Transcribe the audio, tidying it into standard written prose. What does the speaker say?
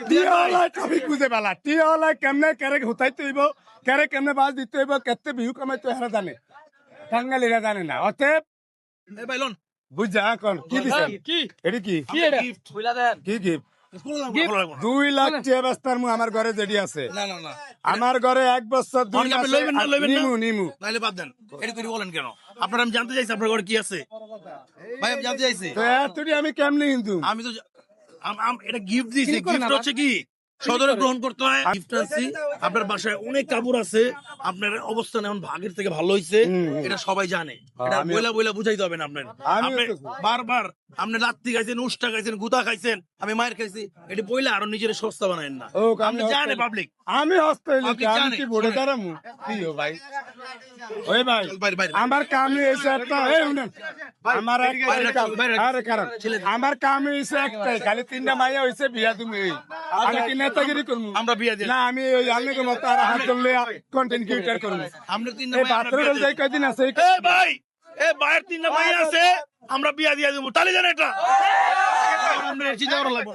টিওলাই topic বুঝে পেলা টিওলাই কেমনে কেরে হুতাইতে হইব কেরে কেমনে বাস দিতে হইব কেতে বিহু কামাইতে হেরা জানে টাঙ্গালিরা জানে না অতএব ভাইলন বুঝা এখন কি দিছেন কি এটি কি কি এটা বুঝলা দেন কি গিফট 2 লাখ টাকা বেস্তার মু আমার ঘরে যেটি আছে না না না আমার ঘরে 1 বছর 2 আপনি মাস লইবেন না, লইবেন না? নিমু নাইলে বাদ দেন এটা করে বলেন কেন আপনারা আমি জানতে চাইছি আপনার ঘরে কি আছে ভাই আমি জানতে চাইছি তো এতটি আমি কেমনে হিন্দু আমি তো এটা গিফট দিয়েছি গিফট হচ্ছে কি সদরে গ্রহণ করতে হয় গিফট আনছি আপনার বাসায় অনেক কাপড় আছে আপনার অবস্থান এখন ভাগের থেকে ভালো হয়েছে এটা সবাই জানে এটা বইলা বইলা বুঝাইতে হবে না আপনার আপনি বারবার আপনি লাত্তি খাইছেন উষ্টা খাইছেন গুতা খাইছেন আমি মায়ের খাইছি এটা বইলা আরো নিজের সস্তা বানায়েন না ও, আপনি জানে পাবলিক আমি হস্তাইলি আপনি আমি জানেন, কি বড় শোনেন। দাঁড়ামু কি ও ভাই ওই ভাই বাইরে, বাইরে। আমার কাম হইছে একটা এই শুনেন আমার বাইরে, বাইরে। আরে কারণ আমার কাম হইছে একটাই খালি 3টা মাইয়া হইছে বিয়া তুমি এই আমি কি নেতাগিরি করমু আমরা বিয়া দিই না আমি ওই আনকে মত আর হাত ধরলে কন্টেন্ট ক্রিয়েটর করমু আমরা তিন এই বাথরুম যাই কয়দিন আছে এ ভাই এ বাইরের তিনটা ভাই আছে আমরা বিয়া দিয়ে দেবো তাহলে জানে এটা আমরা চিন্তা করা লাগবে